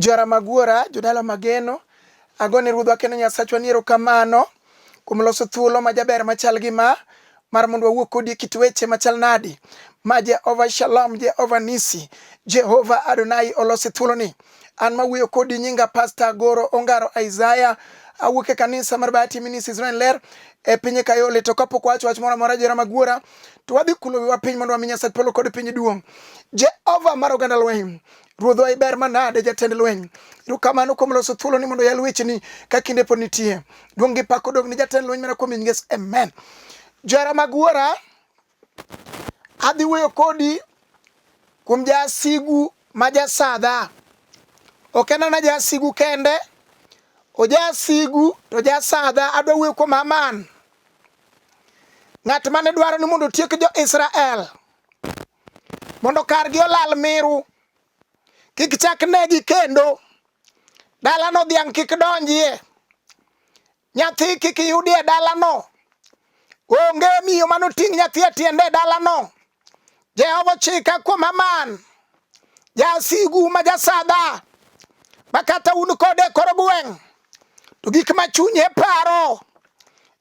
Jara magwara, jodala mageno, agone ruodhwa kendo Nyasachwa ni erokamano kuom loso thuolo ma jaber machal gi mar mondo wawuo kodi kit weche machal nadi ma Jehova Shalom, Jehova Nisi, Jehova Adonai olosi thuolo ni. An mawuoyo kodi nyinga Pastor Goro Ongaro Isaiah, awuok e kanisa mar Bahati Ministries Israel ler e pinye Kayole. To kapok wacho wach moro amora Jara magwara, to wadhi kulo wiwa piny mondo wami Nyasach polo kod piny duong'. Jehova mar oganda lweny, ruodhwa iber manade jatend lweny, erokamano kuom loso thuolo ni mondo yal wecheni ka kinde pod nitie. Duong' gi pak odog ni jatend lweny mana kuom Yesu. Amen. Jara magwara, adhi wuoyo kodi kuom Jasigu Ma Jasadha. Ok en ana jasigu kende, o jasigu to jasadha. Adwa wuoyo kuom Haman, ng'at mane dwaro ni mondo tiek jo Israel, mondo kargi olal miru, kik chak negi kendo, dalano dhiang' kik donjie, nyathi kik yudie dalano, onge miyo manoting' nyathi e tiende dalano. Jehova chika kuom Haman, Jasigu Ma Jasadha, makata un kode koro gweng', to gik ma chunye paro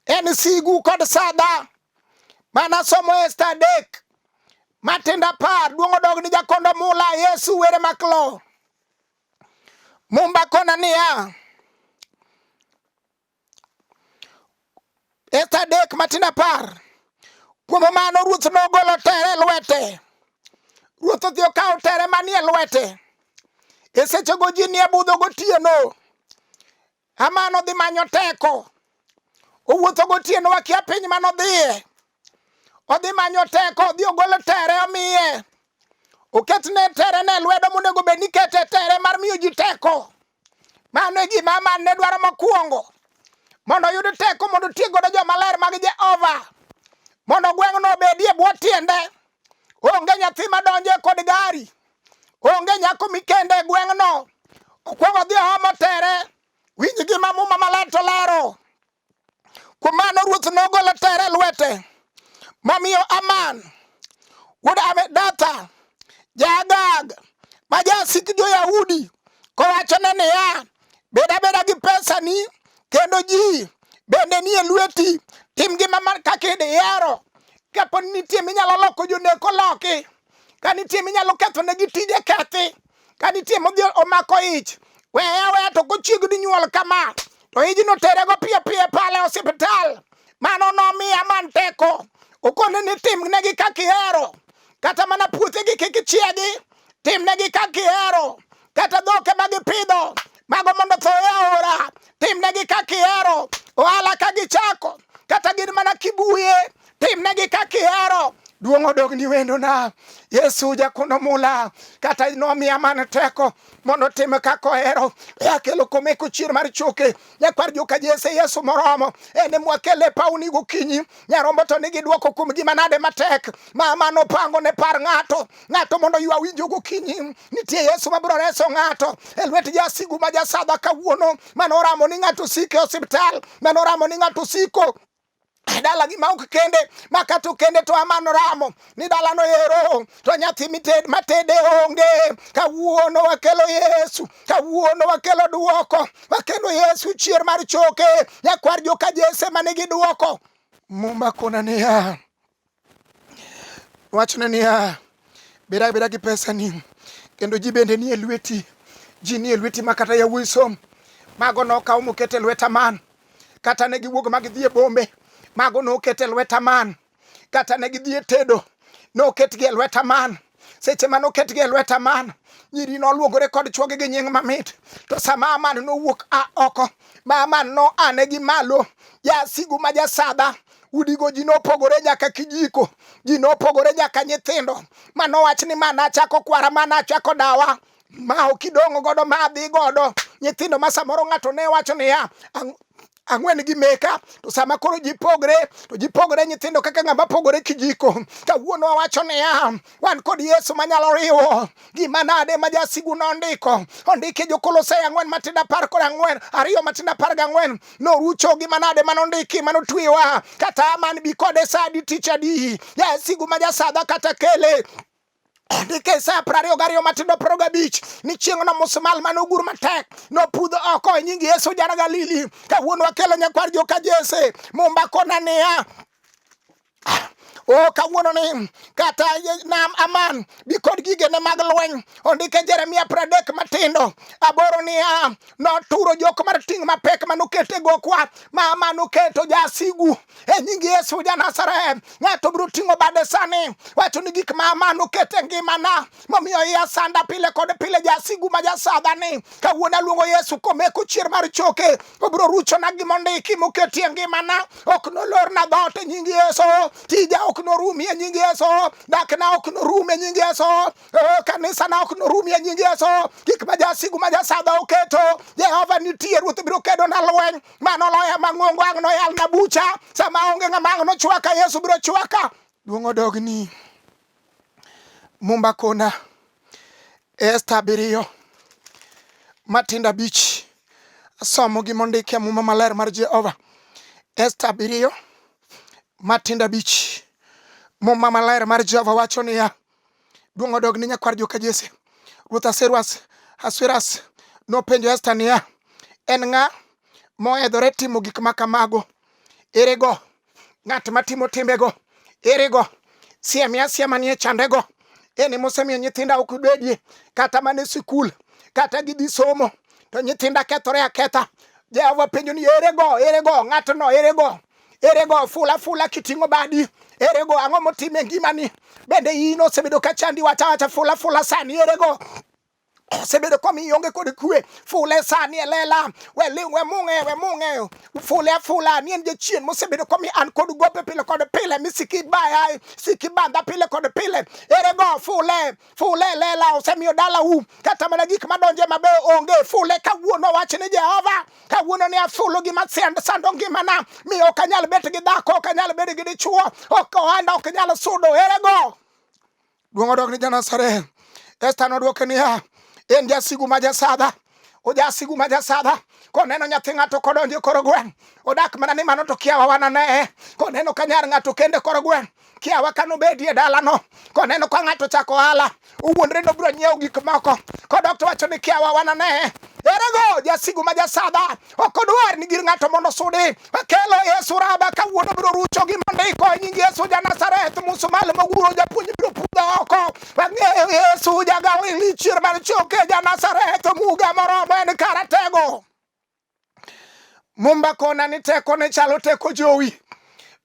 en sigu kod sadha. Mana somo Esta 3 matinda par, duong' odog ni jakondo mula Yesu were maklo. Mumba kona niya, Esta 3 matinda par, kuom mano ruoth nogolo tere lwete. Ruoth odhi okawo tere manie lwete. E sechego ji nie budho gotieno, Haman odhi manyo teko. Owuotho gotieno wakia piny manodhiye. Odhi manyo teko, odhi ogolo tere omiye. Oketne tere ne lwedo monego bed ni kete tere mar miyo ji teko. Mano e gima Haman ne dwaro mokwongo, mondo oyud teko mondo otiek godo jomaler mag Jehova, mondo gweng'no obedie bwo tiende. Onge nyathi madonje kod gari, onge nyako mikende e gweng'no. Okwongo dhi omo tere. Winj gima muma maler to lero. Kuom mano ruoth nogolo tere lwete, momiyo Haman wuod Hamedatha ja-Agag ma jasik jo-Yahudi kowachone niya, bed abeda gi pesani kendo ji bende nie lweti. Tim gima kaka idihero. Kapo nitie minyalo loko joneko loki, ka nitie minyalo ketho negi tije kethi, ka nitie modhi omako ich, weya to kochiegni nyuol kama, to ijno terego piyo piyo pale osiptal. Mano nomiyo Haman teko. Okone ni tim negi kaka ihero. Kata mana puothegi kik chiegi, tim negi kaka ihero. Kata dhoke magipidho, mago mondo tho e aora, tim negi kaka ihero. Ohala ka gichako, kata gin mana kibuye, tim negi kaka ihero. Duong' odog ni wendona Yesu jakondo mula, kata nomiyo Haman teko mondo tim kaka ohero. Akelo komeko chier mar choke, nyakwar joka Jese Yesu moromo, ene mwakele pauni gokinyi. Nyarombo to nigi duoko kuom gima nade matek ma Haman opango ne par ng'ato mondo ywa winjo gokinyi. Nitie Yesu mabiro reso ng'ato e lwet Jasigu Ma Jasadha kawuono. Manoramo ni ng'ato siko e osiptal, manoramo ni ng'ato siko dala gi mauk kende, makatu kende to Haman ramo ni dala no ero to nyathi matede onge. Kawuono wakelo Yesu, kawuono wakelo duoko, wakelo Yesu chier mar choke, nyakwar joka Jese manigi duoko. Mumba kona niya, wachne niya, beda gi pesani kendo ji bende nie lweti. Ji nie lweti makata yawuoyi som. Mago nokaw mokete lwet Haman. Kata ne giwuok magidhi e bombe, mago noket e lwet Haman. Kata ne gidhi e tedo, noketgi e lwet Haman. Seche manoketgi e lwet Haman, nyiri noluogore kod chwogi gi nying mamit. To sama Haman nowuok oko, ma Haman no ane gi malo, Jasigu Ma Jasadha, udigo ji nopogore nyaka kijiko, ji nopogore nyaka nyithindo. Manowach ni mana achako kwara, mana achako dawa, ma okidong'o godo ma adhi godo. Nyithindo ma samoro ng'ato ne wacho niya, ang'wen gi meka, to sama koro ji pogre, to ji pogre nyithindo kaka ng'ama pogore kijiko. Kawuono wawacho niya, wan kod Yesu manyalo riwo. Gima nade ma Jasigu nondiko? Ondike Jo-Kolosai 4:2 matinda 14. Norucho gima nade manondiki manotwiwa. Kata Haman bi kode sadi tich adi. Jasigu Ma Jasadha kata kele Ndike sa 22 matindo 25 ni chieng' no musmal manogur matek no pudho oko nyingi Yesu jana Galili kawuono akelo nyakwar joka Jese mumba kona niya o kawuono ni kata nam Aman bikod gigene mag lweny ondike Jeremia 30 matindo 8 niya noturo jok mar ting' mapek manokete gokwa ma manoketo jasigu e nyingi Yesu ja Nazareth ng'ato biro ting'o bade sani wacho ni gik ma manokete ngimana momiyo iya sanda pile kod pile jasigu ma jasadha ni kawuono luongo Yesu komeko chier mar choke obiro rucho na gimondiki moketie ngimana ok nolor na dhoot e nyingi Yesu tija ok norumi e nyingi Yesu dak na ok norumi e nyingi Yesu kanisa na ok norumi e nyingi Yesu gik ma jasigu ma jasadha oketo Jehova nitie ruoth biro kedo na lweny manoloya mang'ongo ang' noyal na bucha sama onge ng'ama ang' nochwaka Yesu biro chwaka duong' odogni mumba kona Esta 7 matindo 5 asomo gimondike muma maler mar Jehova Esta 7 matindo 5 muma maler mar Jehova wacho niya duong' odogni nyakwar joka Jese Ruoth Ahasuerus nopenjo Esta niya en ng'a moedhore timo gik makamago erego ng'at matimo timbego erego siema nie chandego eni mosemiyo nyithinda ok bedie kata mane sikul kata gidhi somo to nyithinda kethore aketha Jehova penjo ni erego ng'atno erego fula kiting'o badi erego ang'o motime ngimani bende in osebedo ka chandi wacha fula sani erego sebedo komi yonge kod kwe fule sani elela we munge fula ni nje chien mosebedo komi an kod gope pile kod pile misiki baya siki banda pile kod pile erego fule lela osemiyo dala kata mana gik madonje mabe onge fule kawuono wachne Jehova kawuono ni afulo gi sando ngimana mi ok anyal bet gi dhako ok anyal bet gi dichuo ok ohanda ok anyal sudo erego duong' odog ni Nazareth Esta nodwoke niya en jasigu ma jasadha o jasigu ma jasadha koneno nyathi ng'ato kodonjo koro gweng' odak mana ni mano to kiawa wanane koneno kanyar ng'ato kende koro gweng' kiawa kanobedie dalano koneno ka ng'ato chako ohala owuondre no biro nyiewo gik moko kodok to wacho ni kiawa wanane erego jasigu ma jasadha ok odwar ni gir ng'ato mondo sudi akelo Yesu raba kawuono biro rucho gi mondiko e nying Yesu ja Nazareth musumali moguro japuonj biro pudho oko wang'eyo Yesu ja Galili chier mar choke ja Nazareth muga moromo en karatego mumba kona ni teko ne chalo teko jowi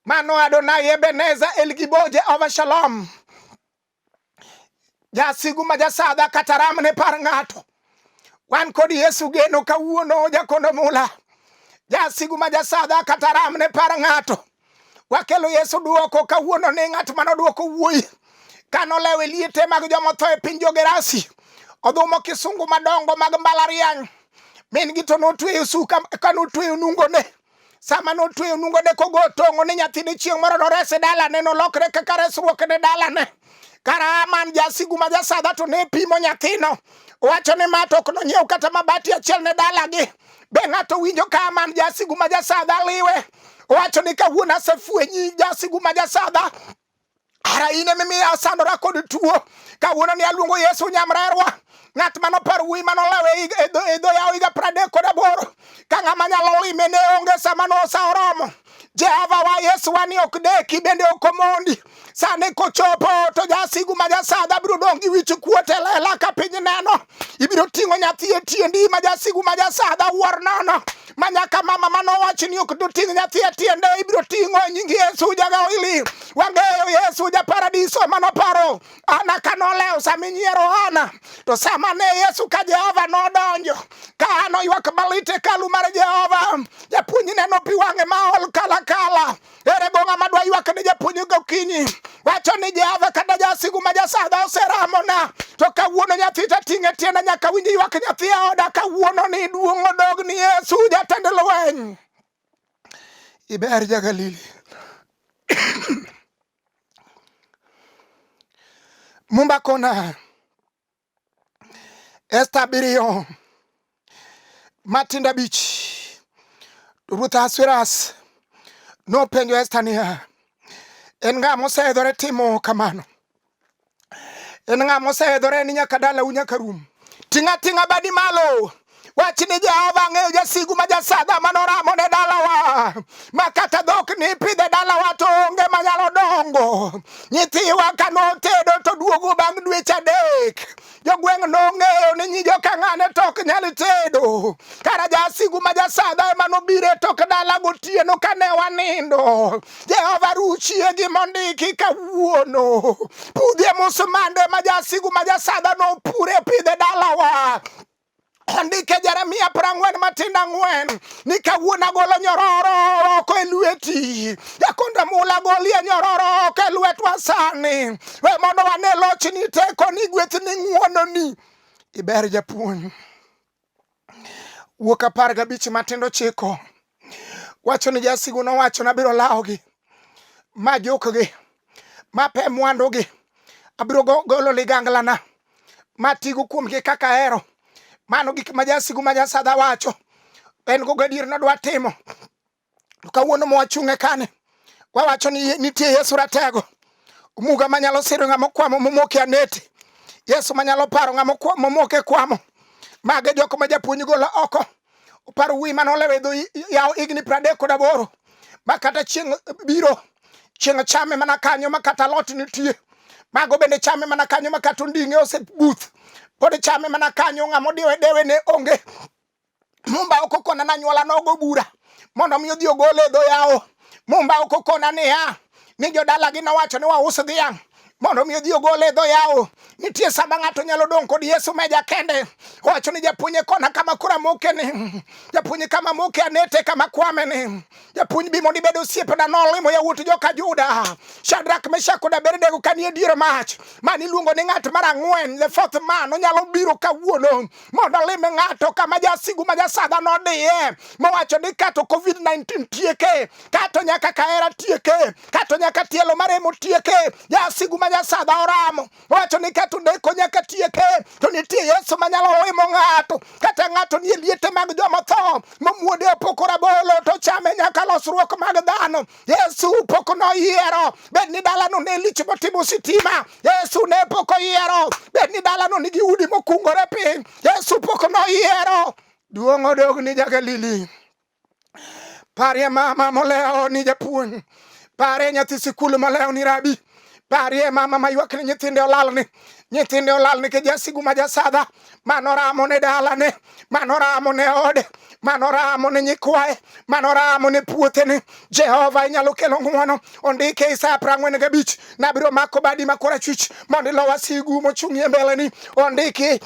mano Adonai Ebeneza Elgiboje Ova Shalom jasigu ma jasadha kataram ne par ng'ato wan kod Yesu geno kawuono jakono mula jasigu ma jasadha kataram ne par ng'ato wakelo Yesu duoko kawuono ne ng'at manoduoko wuoyi kanolewe liete mag jomotho e piny Jogerasi odhumo kisungu madongo mag mbalariany min gi to notweyo suka kanotweyo nungone sama notweyo nungone kogo tong'o ni nyathine chieng' moro norese dalane nolokre kaka resruok ne dalane kara Aman jasigu ma jasadha to ne pimo nyathino wacho ni mato ok nonyiew kata mabati achiel ne dalagi be ng'ato winjo ka Aman jasigu ma jasadha liwe wacho ni kawuono asefwenyi jasigu ma jasadha ara ine mimi asandora kod tuo kawuono ni aluongo Yesu nyamrerwa ng'at manoparo wi manolewe edho yawo higa 38 ka ng'ama nyalo lime ne onge sama nosoromo Jehova wa Yesu wani ok deki bende ok omondi sane kochopo to jasigu ma jasadha biro dong' gi wich kuot e lela ka piny neno ibiro ting'o nyathi e tiendi ma jasigu ma jasadha wuor nono manyaka mama manowach ni ok doting' nyathi e tiende ibiro ting'o e nying Yesu ja Galili wang'eyo Yesu ja Paradiso manoparo ana kanolewo sama inyiero ana to sama ne Yesu ka Jehova nodonjo ka ano ywak balite kalu mar Jehova japuonj neno pi wang'e maol kala erego ng'ama dwa ywak ne japuonj gokinyi wacho ni Jehova kata jasigu ma jasadha oseramona to kawuono nyathi tating'e tiende nyaka winj ywak nyathi e oda kawuono ni duong' odog ni Yesu jatend lweny iber ja Galili mumba kona Esta 7 matindo 5 Ruoth Ahasuerus nopenjo Esta niya en ng'a moseidhore timo kamano En ng'ama oseedhore ni nyaka dala nyaka rum. Tinga badi malo. Wachni Jehova ng'eyo jasigu ma jasadha manoramo ne dalawa. Makata dhok ni pidhe dalawa to onge manyalo dongo. Nyithiwa kano tedo to duogo bang' dweche 3. Jogweng' nong'eyo ni nyi joka ng'ane tok nyal tedo. Kara jasigu ma jasadha ema nobire tok dala gotieno kane wanindo. Jehova ruchie gi mondiki kawuono. Pudhie musmande ma jasigu ma jasadha nopure pidhe dalawa. Andike Jeremia 40:4 ni kawuono golo nyororo oko e lweti. Jakonda mula golie nyororo oko e lwetwa sani. We mondo wane lochni teko ni gweth ni ng'uono ni. Iber japuonj. Wuok 15 matindo chiko. Wacho ni jasigu nowacho na biro lawogi. Ma jokgi. Ma pe mwandugi. Abiro golo liganglana. Ma tigo kuomgi kaka ahero. Mano gik ma jasigu ma jasadha wacho. En go gadier na dwa timo. Kawuono mo wachunge kane. Wawacho ni nitie Yesu ratego. Muga manyalo siro ng'ama kwamo momoke anete. Yesu manyalo paro ng'ama momoke kwamo. Mage joko ma japuonj golo oko. Oparo wi manolewe dho yaw igni 38. Makata chieng' biro. Chieng' chame mana kanyo makata lot nitie. Mago bende chame mana kanyo makata ndinge ose buth. Pode chame mana kanyo ng'amo dewe ne onge. Mumba okokona na nyuola nogo bura. Mondo mi odhi ogole dho yawo. Mumba okokona ni ya. Ni jodala gi nowacho ni waus dhiang'. Mondo mi odhi ogole dho yawo. Nitie sama ng'ato nyalo dong' kod Yesu meja kende. Wacho ni japuonje kona kama kura moke ni. Japuonje kama moke anete kama kwame ni. Japuonj bi mondo ibedo osiepe na nolimo yawuot joka Juda. Shadrach, Meshach kod Abednego kanie dier mach. Mani luongo ni ng'at mar 4, the 4th man, onyalo biro kawuono mondo lime ng'ato kama jasigu ma jasadha nodiye. Mowacho ni kato COVID-19 tieke. Kato nyaka kahera tieke. Kato nyaka tielo maremo tieke. Jasigu ma jasadha oramo. Wacho ni kato neko nyaka tieke. To nitie Yesu manyalo limo ng'ato. Kata ng'ato nie liete mag joma tho. Momuode opokora bolo to chame nyaka losruok mag dhano. Yesu pok noyiero. Bed ni dalano ne lich motimo sitima. Yesu ne pok oyiero. Bed ni dalano nigi udi mokungore piny. Yesu pok noyiero. Duong' odog ni Jagalili. Parie mama moleo ni japuonj. Parie nyathi sikul moleo ni rabi. Parie mama mayuak ni nyithinde olalni. Nyithinde olalni ke jasigu ma jasadha. Manoramo ne dalane. Manoramo ne ode. Manoramo ne nyikwaye. Manoramo ne puothene. Jehova inyalo kelo ng'uono. Ondike Isaya 45. Nabiro mako badi makora chwich. Mondo lo wasigu mochung'ie mbele ni. Ondiki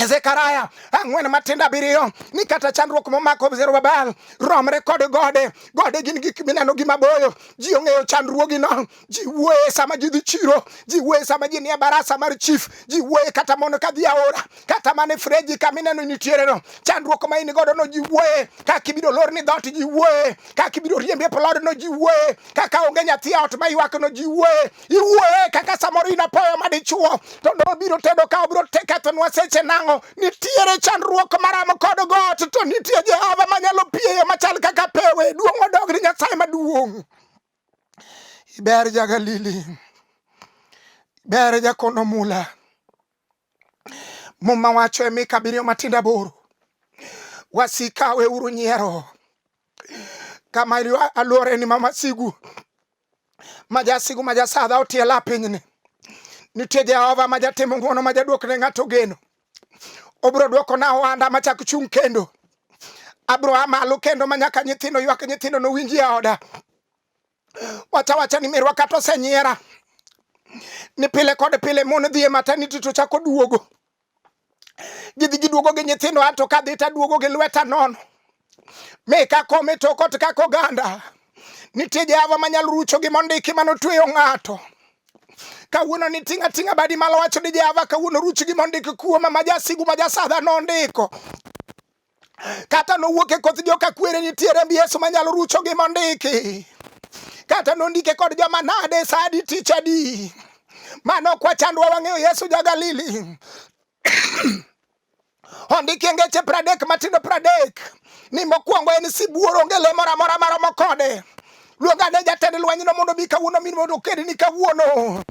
Zekaria 4:7 ni kata chandruok momako Zerubabel romre kod gode gin gik mineno gi maboyo. Ji ong'eyo chandruogi no. Ji wuoye sama ji dhi chiro. Ji wuoye sama ji nie barasa mar chief. Ji wuoye kata mondo kadhi aora. Kata mane freji kamineno nitiere no. Chandruok ma in godo no ji wuoye. Kaka ibiro lor ni dhot ji wuoye. Kaka ibiro riembe polod no ji wuoye. Kaka onge nyathi ot ma ywak no ji wuoye. Iwuoye kaka samoro inapoyo madichuo. To no biro tedo ka obiro tekethonwa seche nang'o. Nitiere chandruok maramo kod got. To nitie Jehova manyalo pieyo machal kaka pewe. Duong' odog ni Nyasaye maduong'. Iber Jagalili. Iber jakono mula. Muma wacho e Mika 7:8. Wasika we uru nyiero. Kama ili alore ni mama sigu. Majasigu majasadha otiela pinyni. Nitie Jehova majatimo ng'uono majaduok ne ng'ato geno. Obro duoko na wanda machak chung kendo. Abro amalo kendo manyaka nyithino ywak nyithino no winji oda. Wacha ni mirwa kato senyiera. Ni pile kod pile mon dhi e maternity to chako duogo. Gidhi giduogo gi nyithino ato kadhi ta duogo gi lweta nono. Meka kome to kot kako ganda. Nitie Jehova manyalo rucho gi mondiki manotweyo ng'ato. Kawuono ni tinga badi malo wacho ni Jehova kawuono ruchi gi mondiki kuoma ma jasigu ma jasadha nondiko. Kata no wuoke koth joka kwere nitiere mbi Yesu manyalo rucho gi mondiki. Kata nondike kod joma nade sadi tichadi. Mano kwa chandwa wang'eyo Yesu Jagalili. Ondike ngeche 30 matindo 30. Ni mokwongo en sibuoro ngele mora maromo kode. Luonga ne jatend lweny no mondo bi kawuono min mondo kedi ni kawuono.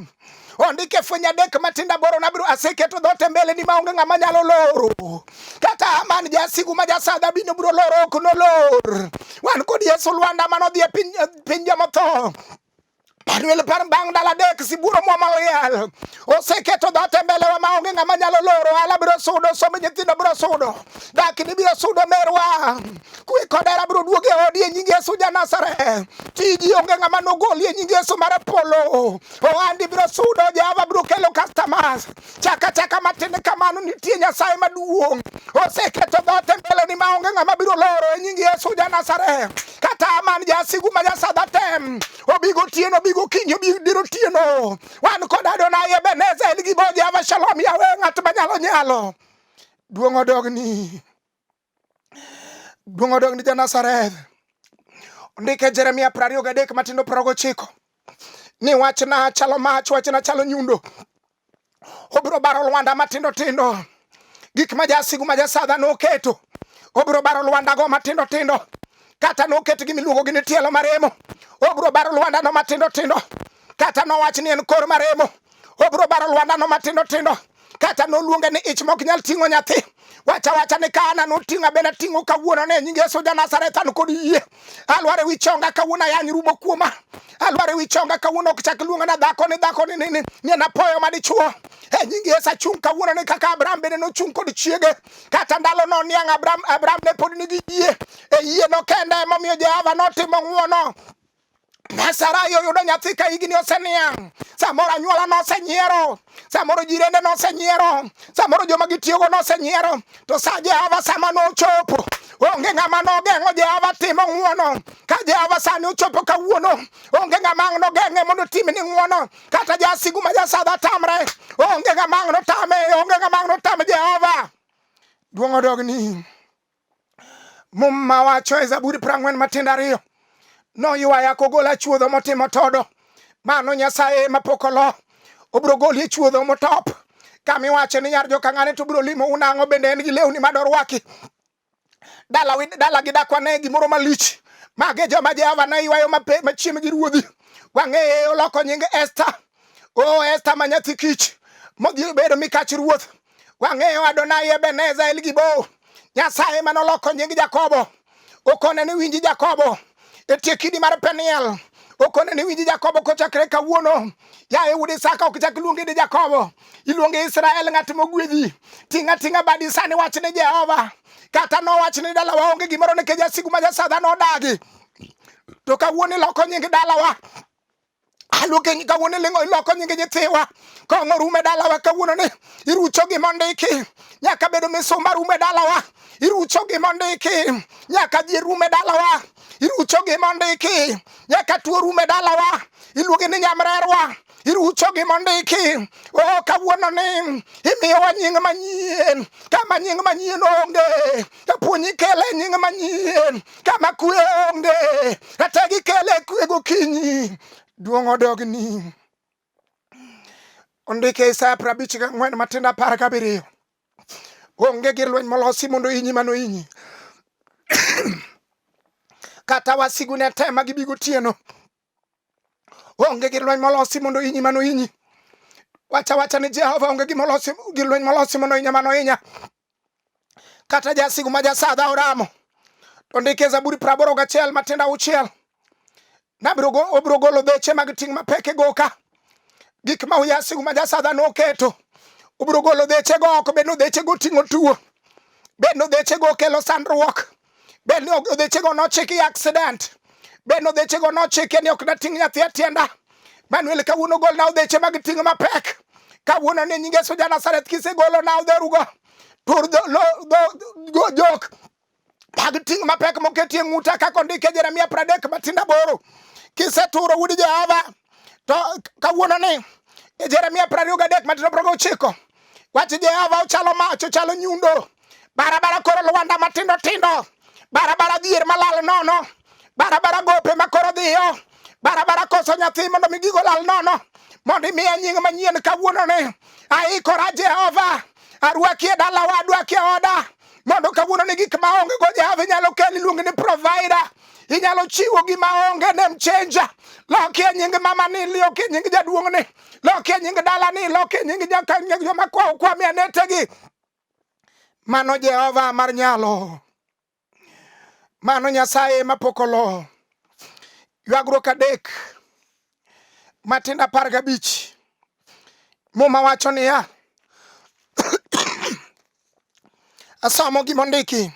Ondike fwenya dek matinda boro nabiro aseketo dhote mbele ni maonge ng'ama nyalo loro. Kata man Jasigu Ma Jasadha bino biro loro ok nolor. Wan kod Yesu Lwanda manodhi e piny jomotho. Manuel bang dala dek siburo mwamaliel. Oseketo dhote mbele wa maonge ng'ama nyalo loro. Ala biro sudo, some nyithindo biro sudo. Dakini biro sudo merwa. Kwe kodera biro duoge odi e nying Yesu Janasare. Tiji onge ng'ama nogoli e nying Yesu mare polo. Ohandi biro sudo, Jehova biro kelo customers. Chaka matinde kamano nitie Nyasaye maduong'. Oseketo dhote mbele ni maonge ng'ama biro loro e nying Yesu Janasare. Kata man Jasigu Ma Jasadha tem. Obigo tieno bigo kinyo bigo diro tieno. Wan kod Adonai Ebeneza elgi bo Jehova Shalom Yahweh ng'at manyalo nyalo. Duong' odogni Janasareth. Ndike Jeremia 23 matindo 29. Ni wachna chalo mach, wachna chalo nyundo. Obiro baro Lwanda matindo tindo. Gik ma Jasigu Ma Jasadha noketo. Obiro baro Lwanda go matindo tindo. Kata noketo gimiluongo ni tielo maremo. Obiro baro Lwanda no matindo tindo. Kata nowach ni en kor maremo. Obiro baro Lwanda no matindo tindo. Kata noluonge ni ich mok nyal ting'o nyathi. Wacha ni kana noting'a bende ting'o kawuono ne nying Yesu Janasareth an kod yie. Alware wi chonga kawuono ayany rumo kuoma. Alware wi chonga kawuono ok chak luonga na dhako ni en apoyo madichuo. E nying Yesu achung' kawuono ni kaka Abraham bende nochung' kod chiege. Kata ndalo no niang' Abraham ne pod nigi yie. E yie no kende emomiyo Jehova notimo ng'wono. Sarai oyudo nyathi ka higni oseniang'. Samoro anyuola nosenyiero. Samoro jirende nosenyiero. Samoro joma gitiyogo nosenyiero. To sa Jehova sama nochopo. Onge ng'ama nogeng'o Jehova timo ng'wono. Ka Jehova sani ochopo kawuono. Onge ng'ama nogeng'e mondo timni ng'wono. Kata Jasigu Ma Jasadha tamre. Onge ng'ama notame. Onge ng'ama notame Jehova. Duong' odogni. Muma wacho e Zaburi 40 matindo 2. No yuaya kogola chuodho motimo todo. Mano Nyasaye mapokolo. Obro goli chuodho motop. Kami wache ni nyar joka ng'ane to bro limo unang'o bende en gi lewni madorwaki. Dala gidakwane gimoro malich. Mage joma Jehova na yuayo machiem gi ruodhi. Wang'eye oloko nying Esther. Esther ma nyathi kich. Modhi bedo mikach ruoth. Wang'eyo Adonai Ebeneza elgibo. Nyasaye manoloko nying Jakobo. Okone ni winji Jakobo. Etie kidi mar Peniel. Okone ni winji Jakobo kochakre kawuono. Yaye wude Saka ok chak luongi ni Jakobo. Iluonge Israel ng'at mogwedhi. Tinga badi sani wachne Jehova. Kata no wachne dalawa onge gimoro ne Jasigu Ma Jasadha nodagi. To kawuono loko nying dalawa. Aluke ni kawuono loko nying nyithiwa. Kong'o rume dalawa kawuono ni. Irucho gi mondiki. Nyaka bedo misumba rume dalawa. Irucho gi mondiki. Nyaka ji rume dalawa. Irucho gi mondiki. Nyaka tuo rume dalawa. Iluonge ni nyamrerwa. Irucho gi mondiki. Kawuono ni imiyowa nying manyien. Kama nying manyien onge. Japuonj kele nying manyien. Kama kwe onge. Kata gikele kwe gokinyi. Duong' odogni. Ondike Isaya 54 matindo 17. Onge gir lweny molosi mondo inyi mano inyi. Kata wasigu ne tema gibigo tieno. Onge gir lweny molosi mondo inyi mano inyi. Wacha ni Jehova onge gir lweny molosi mondo inya mano inya. Kata Jasigu Ma Jasadha oramo. Ondike Zaburi 81 matindo 6. Obro golo deche mag ting' mapek e goka. Gik ma Jasigu Ma Jasadha noketo. Obro golo deche go oko, beno deche go ting'o tuo. Beno deche go kelo sandruok. Beno deche go nochiki accident. Beno deche go nochiki ni ok na ting' nyathi atienda. Manuel kawuono gol na deche mag ting' mapek. Kawuono ni nying Yesu Janasareth kisegolo na odherugo. Tur go jok. Mag ting' mapek moketie ng'uta kaka ondike Jeremia 30 matindo 8. Kiseturo wudi Jehova. To kawuono ni Jeremia 23 matindo 9. Wach Jehova ochalo mach, ochalo nyundo. Barabara koro Lwanda matindo tindo. Barabara dhier malal nono. Barabara gope makoro dhiyo. Barabara koso nyathi mondo migigo lal nono. Mondo imiya nying manyien kawuono ni. Aikora Jehova. Arwaki e dalawa, adwaki e oda. Mondo kawuono ni gik maonge go Jehova nyalo kelo iluonge ni provider. inyalo chiwo gima onge name changer. Lokie nying mama ni, lokie nying jaduong ni, lokie nying dala ni, lokie nying joma kwa mianetegi. Mano Jehova mar nyalo. Mano Nyasaye mapokolo. Ywagruok adek Matindo 15. Muma wacho niya, asomo gimondiki.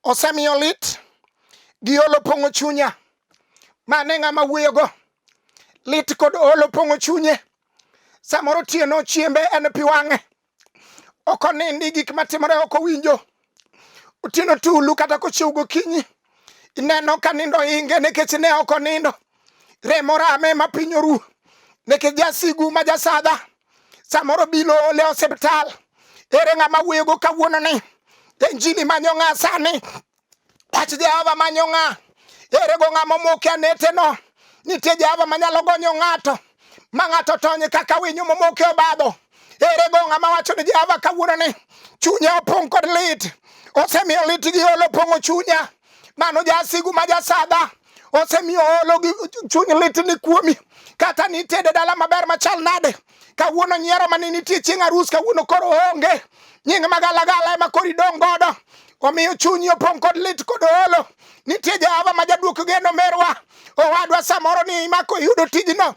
Osemiyo lit gi olo pong'o chunya. Mane ng'ama wuoyogo. Lit kod olo pong'o chunye. Samoro tieno chiembe en pi wang'e. Ok onindi gik matimore ok owinjo. Otieno tulu kata kochiew gokinyi. Ineno ka nindo inge nikech ne ok onindo. Remo rame ma piny oru. Nikech Jasigu Ma Jasadha. Samoro bilo ole osiptal. Ere ng'ama wuoyogo kawuono ni. Injili manyo ng'a sani. Wach Jehova manyo ng'a. Ere go ng'ama moke anete no. Nitie Jehova manyalo gonyo ng'ato. Ma ng'ato tony kaka winyo momoke obadho. Ere go ng'ama wacho ni Jehova kawuono ni. Chunya opong' kod lit. Osemiyo lit gi olo pong'o chunya. Mano Jasigu Ma Jasadha. Osemiyo olo gi chuny lit ni kuomi. Kata nitede dala maber machal nade. Kawuono nyiero mani nitie chieng' arus kawuono koro onge. Nying magalagala ema kori dong godo. Omiyo chunyi opong' kod lit kod olo. Nitie Jehova ma jaduok geno merwa. Owadwa samoro ni imako yudo tijno.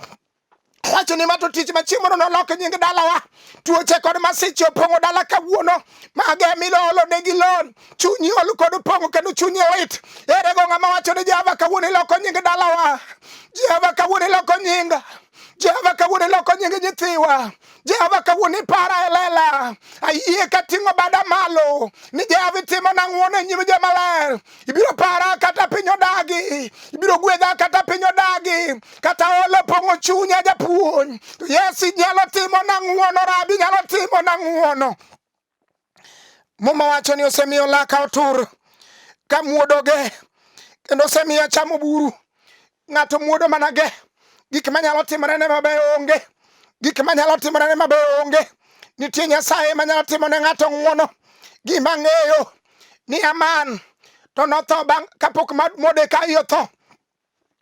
Wacho ni mato tich machiemo nolok nying dalawa. Tuoche kod masiche opong'o dala kawuono. Mage milo olo negi lon. Chunyi olo kod opong'o kendo chunyi wit. Ere go ng'ama wacho ni Jehova kawuono iloko nying dalawa. Jehova kawuono iloko nyinga. Jehova kawuono iloko nying nyithiwa. Jehova kawuono ipara elela. Ayie kating'o bada malo. Ni Jehova timo nang'uono e nyim jomaler. Ibiro para kata piny odagi. Ibiro gwedha kata piny odagi. Kata olo pong'o chunya japuonj. Yes, nyalo timo nang'uono, Rabi nyalo timo nang'uono. Muma wacho ni osemiyo laka otur. Ka muodoge. Kendo osemiyo chamo buru. Ng'ato muodo manage. Gik manyalo timore ne mabe onge. Gik manyalo timore ne mabe onge. Nitie Nyasaye manyalo timo ne ng'ato ng'uono. Gima ng'eyo ni Aman to notho bang' kapok Mordekai otho.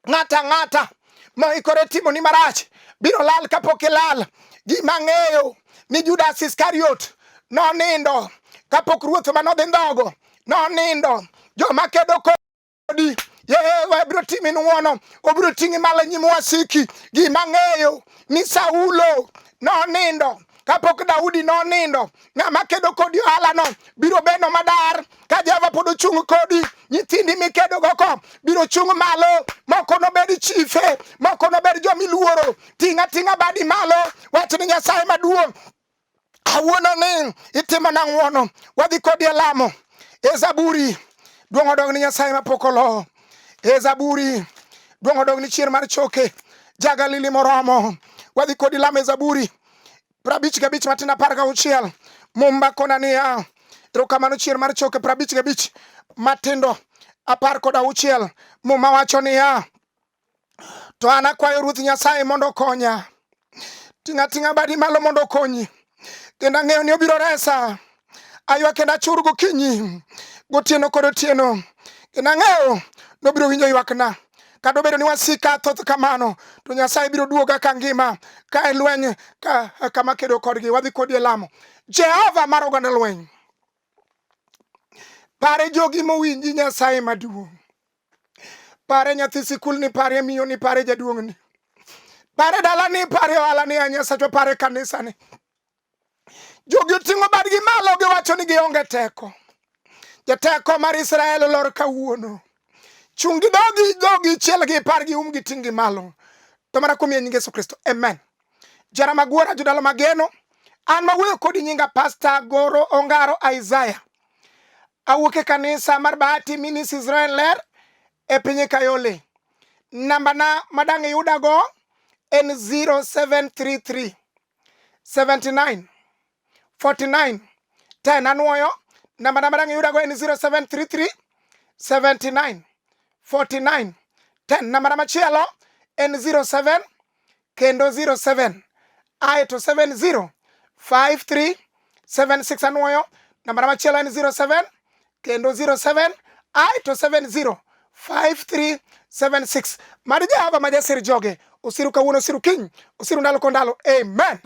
Ng'ata moikore timo ni marach biro lal kapok ilal. Gima ng'eyo ni Judas Iskariot nonindo kapok ruoth manodhi ndogo. Nonindo. Joma kedo kodi Yehova biro timi ng'uono. Obiro ting'i malo nyim wasiki. Gima ng'eyo ni Saulo nonindo kapok Daudi nonindo. Ng'ama kedo kodi ohala no biro beno madar. Ka Jehova pod ochung' kodi, nyithindi mikedo goko biro chung' malo. Moko no bedi chife, moko no bedi jomiluoro. Tinga badi malo. Wacho ni Nyasaye maduong'. Awuono ni itimo nang'uono. Wadhi kodi e lamo. E Zaburi duong' odog ni Nyasaye mapokolo. E Zaburi duong' odog ni chier mar choke. Jagalili moromo. Wadhi kodi lamo e Zaburi 55 Matindo 16. Mumba kona niya. Erokamano chier mar choke 55 Matindo 16. Muma wacho niya. To an akwayo Ruoth Nyasaye mondo konya. Tinga badi malo mondo konyi. Kendo ang'eyo ni obiro resa. Aywa kendo achur gokinyi. Gotieno kod otieno. Kendo ang'eyo ni obiro winjo ywakna. Kado bedo ni wasika thoth kamano. To Nyasaye biro duoga ka ngima. Ka lweny kama kedo kodgi. Wadhi kodi e lamo. Jehova mar oganda lweny. Pare jogi mowinji Nyasaye maduong'. Pare nyathi sikul ni, pare miyo ni, pare jaduong' ni. Pare dala ni, pare ohala ni, Nyasaye, pare kanisa ni. Jogi oting'o badgi malo giwacho ni gionge teko. Jateko mar Israel olor kawuono. Chungi dogi chielgi pargi umgi tinggi malo. To mana kuom nying Yesu Kristo. Amen. Jara magwara jodalo mageno. An mawuoyo kodi nyinga Pastor Goro Ongaro Isaiah. Awuok e kanisa mar Bahati Minis Israel ler e piny Kayole. Namba na madang' yuda go en 0733 79 49 10. Anuoyo namba na madang' yuda go en 0733 79 49 10. Namba na machielo en 07 kendo 07 to 70 53 76. Anuoyo namba na machielo en 07 kendo 07 to 70 5376. Mad Jehova ma Jasir joge. Osiru kawuono, osiru kiny, osiru ndalo kondalo. Amen.